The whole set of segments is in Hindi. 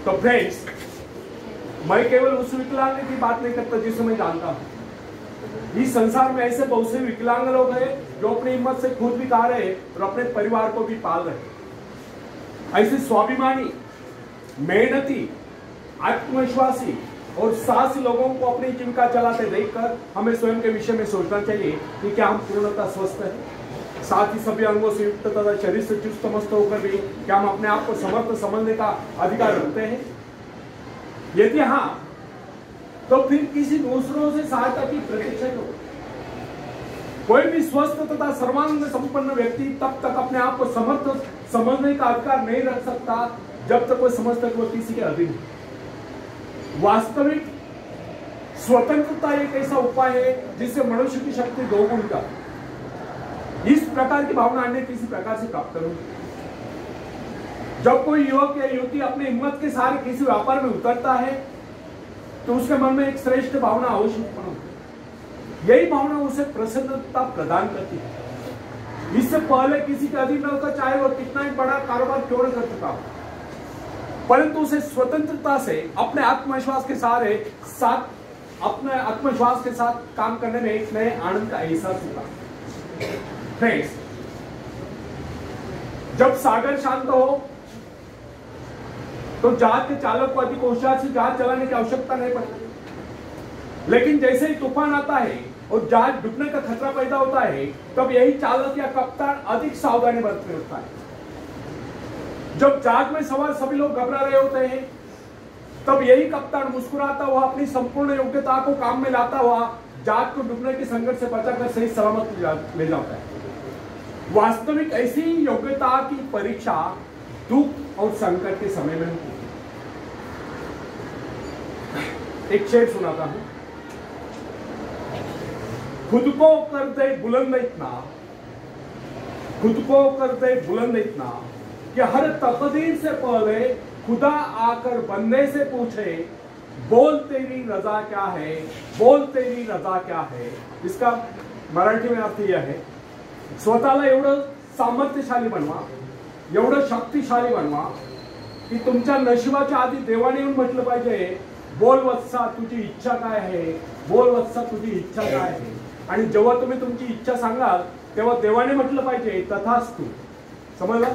तो फ्रेंड्स, मैं केवल उस विकलांग की बात नहीं करता जिसे मैं जानता हूं। इस संसार में ऐसे बहुत से विकलांग लोग हैं जो अपनी हिम्मत से खुद भी खा रहे हैं और अपने परिवार को भी पाल रहे हैं। ऐसे स्वाभिमानी, मेहनती, आत्मविश्वासी और साहसी लोगों को अपनी जीविका चलाते देखकर हमें स्वयं के विषय में सोचना चाहिए कि क्या हम पूर्णतः स्वस्थ हैं, साथ ही सभी अंगों से युक्त तथा शरीर से चुस्त मस्त होकर भी क्या हम अपने आप को समर्थ समझने का अधिकार रखते हैं? यदि हाँ, तो फिर किसी दूसरों से सहायता की प्रतीक्षा करो। कोई भी स्वस्थ तथा सर्वांग संपन्न व्यक्ति तब तक अपने आप को समर्थ समझने का अधिकार नहीं रख सकता जब तक वो समझता कि वो किसी के अधीन है। वास्तविक स्वतंत्रता एक ऐसा उपाय है जिससे मनुष्य की शक्ति दोगुनी का इस प्रकार की भावना अन्य किसी प्रकार से प्राप्त करूंगी। जब कोई युवक या युवती अपनी हिम्मत के सहारे किसी व्यापार में उतरता है तो उसके मन में एक श्रेष्ठ भावना अवश्य उत्पन्न होती है। यही भावना उसे प्रसन्नता प्रदान करती है। इससे पहले किसी के अधीन रहकर चाहे वो कितना ही बड़ा कारोबार क्यों न कर चुका हो, परंतु उसे स्वतंत्रता से अपने आत्मविश्वास के साथ काम करने में एक नए आनंद का एहसास होता है। फ्रेंड्स, जब सागर शांत हो तो जहाज के चालक को अधिक होशियार से जहाज चलाने की आवश्यकता नहीं पड़ती, लेकिन जैसे ही तूफान आता है और जहाज डूबने का खतरा पैदा होता है तब यही चालक या कप्तान अधिक सावधानी बरतने लगता है। जब जहाज में सवार सभी लोग घबरा रहे होते हैं तब यही कप्तान मुस्कुराता हुआ अपनी संपूर्ण योग्यता को काम में लाता हुआ जहाज को डूबने के संकट से बचाकर सही सलामत ले जाता है। वास्तविक ऐसी योग्यता की परीक्षा दुख और संकट के समय में होती है। एक शेर सुनाता हूं। खुद को करते बुलंद इतना कि हर तकदीर से पहले खुदा आकर बंदे से पूछे, बोल तेरी रजा क्या है, बोल तेरी रजा क्या है। इसका मराठी में अर्थ यह है, स्वतःला एवढं सामर्थ्यशाली बनवा, एवढं शक्तिशाली बनवा की तुमच्या नशिबाच्या आधी देवाने येऊन म्हटलं पाहिजे, बोल वत्सा तुझी इच्छा काय आहे, बोल वत्सा तुझी इच्छा काय आहे। आणि जेव्हा तुम्ही तुमची इच्छा सांगाल तेव्हा देवाने म्हटलं पाहिजे तथास्तु। समजलं?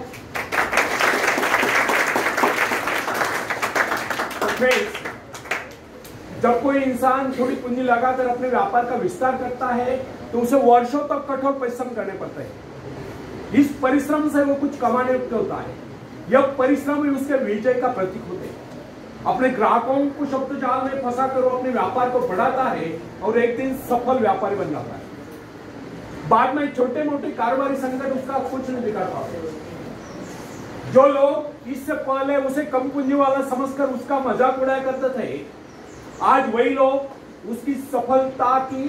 जब कोई इंसान थोड़ी पूंजी लगाकर अपने व्यापार का विस्तार करता है तो उसे वर्षों तक कठोर परिश्रम करने पड़ते हैं। इस परिश्रम से वो कुछ कमाने युक्त होता है। यह परिश्रम ही उसके विजय का प्रतीक होते हैं। अपने ग्राहकों को शब्द जाल में फंसा कर वो अपने व्यापार को बढ़ाता है और एक दिन सफल व्यापारी बन जाता है। बाद में छोटे मोटे कारोबारी संगठन उसका कुछ नहीं बिगाड़ पाते। जो लोग इससे पहले उसे कम पूंजी वाला समझकर उसका मजाक उड़ाया करते थे, आज वही लोग उसकी सफलता की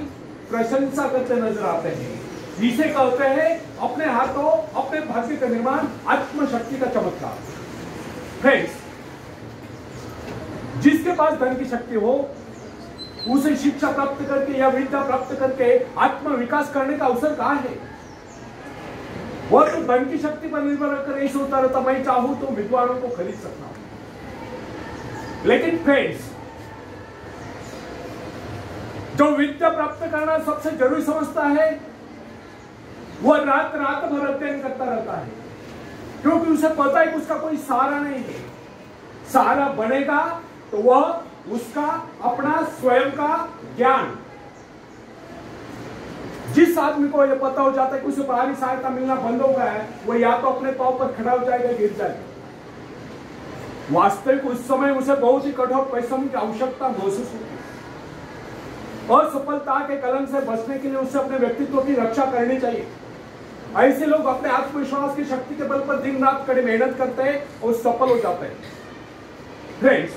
प्रशंसा करते नजर आते हैं। जिसे कहते हैं अपने हाथों अपने भाग्य का निर्माण, आत्मशक्ति का चमत्कार। फ्रेंड्स, जिसके पास धन की शक्ति हो उसे शिक्षा प्राप्त करके या विद्या प्राप्त करके आत्म विकास करने का अवसर कहां है? वह तो धन की शक्ति पर निर्भर रखकर नहीं सोचता रहता, मैं चाहूं तो विद्वानों को खरीद सकता हूं। लेकिन फ्रेंड्स, जो विद्या प्राप्त करना सबसे जरूरी समझता है वह रात भर अध्ययन करता रहता है, क्योंकि उसे पता है कि उसका कोई सहारा नहीं है। सहारा बनेगा तो वह उसका अपना स्वयं का ज्ञान। जिस आदमी को यह पता हो जाता है कि उसे बाहरी सहायता मिलना बंद हो गया है, वह या तो अपने पांव पर खड़ा हो जाएगा, गिर जाएगा। वास्तविक उस समय उसे बहुत ही कठोर परिश्रम की आवश्यकता महसूस होती है। असफलता के कलंक से बचने के लिए उसे अपने व्यक्तित्व की रक्षा करनी चाहिए। ऐसे लोग अपने आत्मविश्वास की शक्ति के बल पर दिन रात कड़ी मेहनत करते हैं और सफल हो जाते हैं। फ्रेंड्स,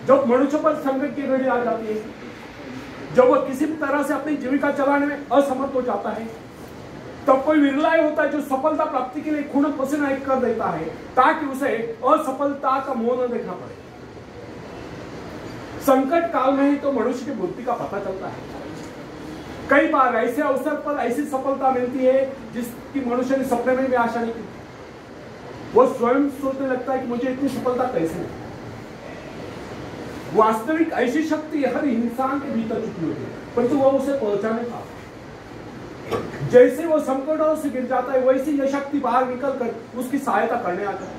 जब मनुष्य पर संकट की घड़ी आ जाती है, जब वह किसी भी तरह से अपनी जीविका चलाने में असमर्थ हो जाता है, तब कोई विरला होता है जो सफलता प्राप्ति के लिए खून पसीना एक कर देता है ताकि उसे असफलता का मोह न देखना पड़े। संकट काल में ही तो मनुष्य की बुद्धि का पता चलता है। कई बार ऐसे अवसर पर ऐसी सफलता मिलती है जिसकी मनुष्य ने सपने में भी आशा नहीं की। वो स्वयं सोचने लगता है कि मुझे इतनी सफलता कैसे मिली। वास्तविक ऐसी शक्ति हर इंसान के भीतर छुपी होती है, परंतु वो उसे पहचाने का जैसे वो संकटों से गिर जाता है वैसे यह शक्ति बाहर निकल कर उसकी सहायता करने आता है।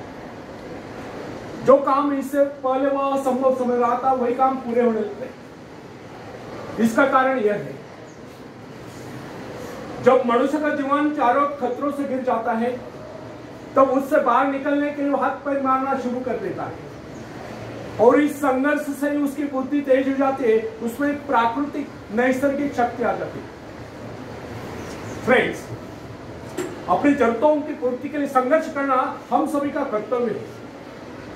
जो काम इससे पहले वह असंभव समझ रहा था वही काम पूरे होने लगते हैं। इसका कारण यह है जब मनुष्य का जीवन चारों खतरों से गिर जाता है तब उससे बाहर निकलने के लिए हाथ पैर मारना शुरू कर देता है और इस संघर्ष से उसकी बुद्धि तेज हो जाती है, उसमें एक प्राकृतिक नैसर्गिक शक्ति आ जाती है। फ्रेंड्स, अपनी जरूरतों की पूर्ति के लिए संघर्ष करना हम सभी का कर्तव्य है।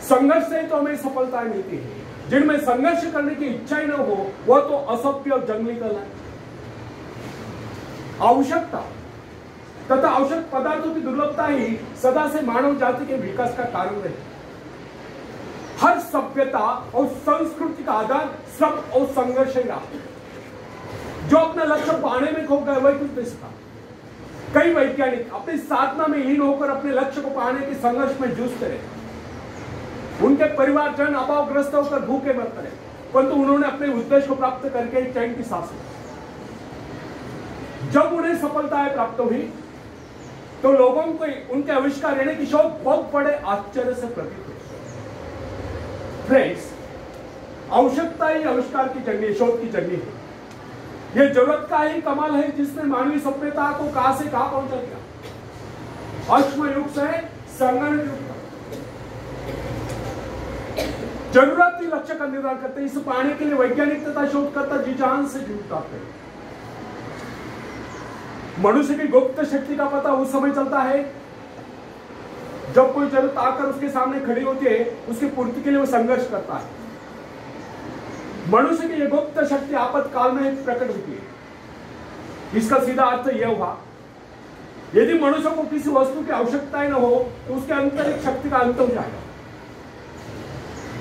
संघर्ष से तो हमें सफलताएं मिलती है। जिनमें संघर्ष करने की इच्छा ही न हो वह तो असभ्य और जंगली कल है। आवश्यकता तथा आवश्यक पदार्थों की दुर्लभता ही सदा से मानव जाति के विकास का कारण रही। हर सभ्यता और संस्कृति का आधार श्रम और संघर्ष ही रहा। जो अपना लक्ष्य पाने में खो गए वही कुछ नहीं सीखा। कई वैज्ञानिक अपनी साधना में लीन होकर अपने लक्ष्य को पाने के संघर्ष में जूझते रहे। उनके परिवारजन अभावग्रस्त होकर भूखे मरते रहे, परंतु उन्होंने अपने उद्देश्य को प्राप्त करके चैन की सांस ली। जब उन्हें सफलताएं प्राप्त हुई तो लोगों को उनके आविष्कार रहने की शोध बहुत बड़े आश्चर्य से प्रतीत हुई। फ्रेंड्स, आवश्यकता ही आविष्कार की जर्नी, शोध की जर्नी है। यह जरूरत का ही कमाल है जिसने मानवीय सभ्यता को कहां से कहां पहुंचा दिया। अश्म युग से संगणक युग तक जरूरत ही लक्ष्य का निर्धारण करते हैं। इसे पाने के लिए वैज्ञानिक तथा शोधकर्ता जी जान से जुटते हैं। मनुष्य की गुप्त शक्ति का पता उस समय चलता है जब कोई जरूरत आकर उसके सामने खड़ी होती है, उसकी पूर्ति के लिए वो संघर्ष करता है। मनुष्य की यह गुप्त शक्ति आपातकाल में प्रकट होती है। इसका सीधा अर्थ यह हुआ, यदि मनुष्य को किसी वस्तु की आवश्यकता ही न हो तो उसके आंतरिक शक्ति का अंत हो जाएगा।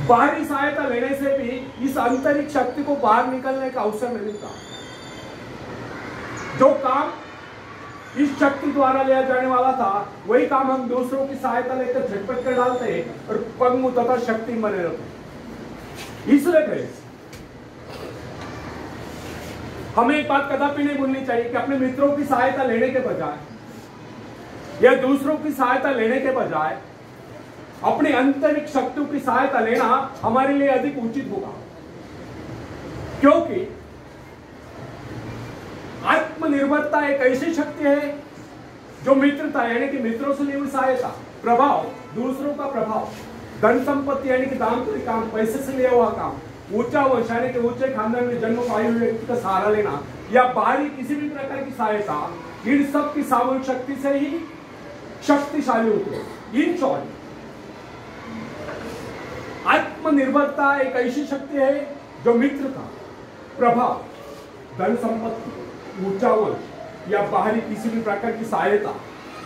बाहरी सहायता लेने से भी इस आंतरिक शक्ति को बाहर निकलने का अवसर नहीं मिलता। जो काम इस शक्ति द्वारा लिया जाने वाला था वही काम हम दूसरों की सहायता लेकर झटपट कर डालते हैं और पंगु तथा शक्ति बने रहते हैं। इसलिए हमें एक बात कदापि नहीं भूलनी चाहिए कि अपने मित्रों की सहायता लेने के बजाय या दूसरों की सहायता लेने के बजाय अपनी आंतरिक शक्तियों की सहायता लेना हमारे लिए अधिक उचित होगा। क्योंकि आत्मनिर्भरता एक ऐसी शक्ति है जो मित्रता यानी कि मित्रों से ली हुई सहायता, प्रभाव, दूसरों का प्रभाव, धन संपत्ति यानी कि दांपत्य काम, पैसे से लिया हुआ काम, ऊंचा वंश यानी कि ऊंचे खानदान में जन्म पाए हुए व्यक्ति का सहारा लेना या बाहरी किसी भी प्रकार की सहायता, इन सब की सामूहिक शक्ति से ही शक्तिशाली होती है। इन शॉर्ट, आत्मनिर्भरता एक ऐसी शक्ति है जो मित्रता, प्रभाव, धन संपत्ति, ऊंचा वंश या बाहरी किसी भी प्रकार की सहायता,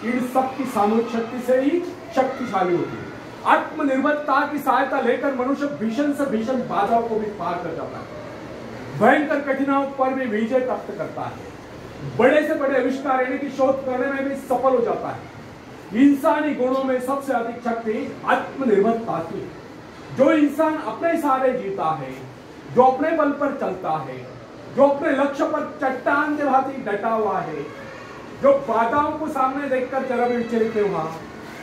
इन सब की सामूहिक शक्ति से ही शक्तिशाली होती है। आत्मनिर्भरता की सहायता लेकर मनुष्य भीषण से भीषण बाधाओं को भी पार कर जाता है, भयंकर कठिनाइयों पर भी विजय प्राप्त करता है, बड़े से बड़े आविष्कार यानी कि शोध करने में भी सफल हो जाता है। इंसानी गुणों में सबसे अधिक शक्ति आत्मनिर्भरता की है। जो इंसान अपने सहारे जीता है, जो अपने बल पर चलता है, जो अपने लक्ष्य पर चट्टान के भांति डटा हुआ है, जो बाधाओं को सामने देखकर जरा भी विचलित नहीं हुआ,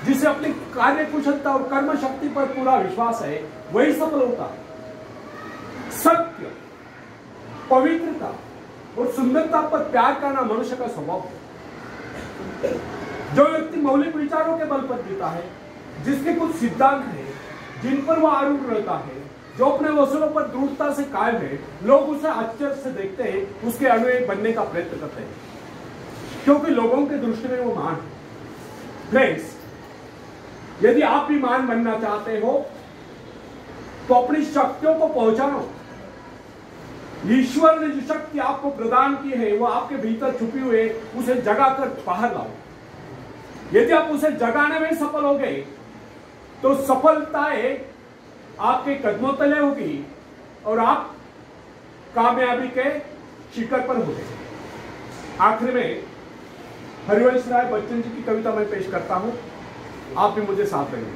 जिसे अपनी कार्य कुशलता और कर्म शक्ति पर पूरा विश्वास है, वही सफल होता है। सत्य, पवित्रता और सुंदरता पर प्यार करना मनुष्य का स्वभाव है। जो व्यक्ति मौलिक विचारों के बल पर जीता है, जिसके कुछ सिद्धांत है जिन पर वह आरूढ़ रहता है, जो अपने वसूलों पर दृढ़ता से कायम है, लोग उसे आश्चर्य से देखते हैं, उसके अनुयायी बनने का प्रयत्न करते हैं, क्योंकि लोगों की दृष्टि में वो महान है। फ्रेंड्स, यदि आप भी महान बनना चाहते हो तो अपनी शक्तियों को पहचानो। ईश्वर ने जो शक्ति आपको प्रदान की है वो आपके भीतर छुपी हुई, उसे जगाकर बाहर लाओ। यदि आप उसे जगाने में सफल हो गए तो सफलताएं आपके कदमों तले होगी और आप कामयाबी के शिखर पर होंगे। आखिर में हरिवंश राय बच्चन जी की कविता मैं पेश करता हूं, आप भी मुझे साथ देंगे।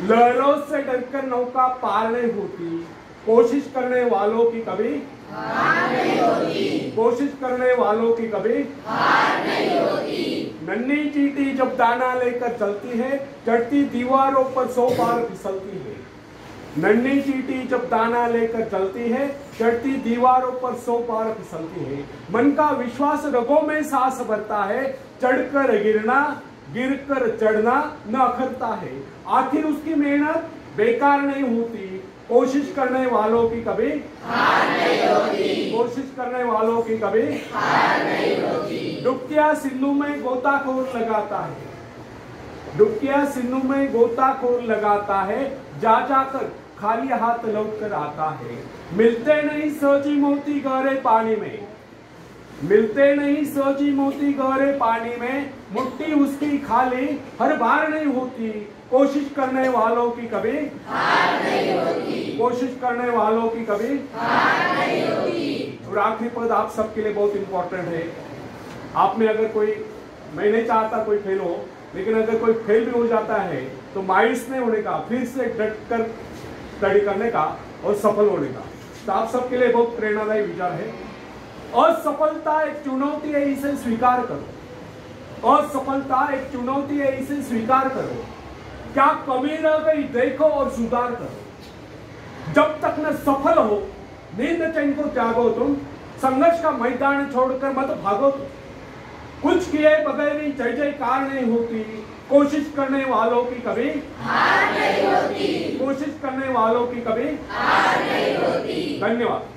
लहरों से डरकर नौका पार नहीं होती, कोशिश करने वालों की कभी हार नहीं होती, कोशिश करने वालों की कभी हार नहीं होती। नन्ही चींटी जब दाना लेकर चलती है, चढ़ती दीवारों पर 100 बार फिसलती है। नन्ही चींटी जब दाना लेकर चलती है, चढ़ती दीवारों पर 100 बार फिसलती है। मन का विश्वास रगों में सांस भरता है, चढ़कर गिरना गिरकर चढ़ना न अखरता है। आखिर उसकी मेहनत बेकार नहीं होती, कोशिश करने वालों की कभी हार नहीं होती, कोशिश करने वालों की कभी हार नहीं होती। डुबकिया सिंधु में गोताखोर लगाता है, डुबकिया सिंधु में गोताखोर लगाता है, जा जाकर खाली हाथ लौट कर आता है। मिलते नहीं सोची मोती गहरे पानी में, मिलते नहीं सोची मोती गहरे पानी में, मुट्ठी उसकी खाली हर बार नहीं होती, कोशिश करने वालों की कभी हार नहीं होती, कोशिश करने वालों की कभी हार नहीं होती। और आखिरी पद आप सबके लिए बहुत इंपॉर्टेंट है। आप में अगर कोई, मैं नहीं चाहता कोई फेल हो, लेकिन अगर कोई फेल भी हो जाता है तो मायूस नहीं होने का, फिर से डट कर स्टडी करने का और सफल होने का। तो आप सबके लिए बहुत प्रेरणादायी विचार है। असफलता एक चुनौती है, इसे स्वीकार करो। असफलता एक चुनौती है, इसे स्वीकार करो। क्या कमी रह गई देखो और सुधार करो। जब तक न सफल हो, नींद चैन को त्यागो तुम, संघर्ष का मैदान छोड़कर मत भागो तुम। कुछ किए बगैर ही जय जयकार नहीं होती, कोशिश करने वालों की कभी हार नहीं होती, कोशिश करने वालों की कभी हार नहीं होती। धन्यवाद।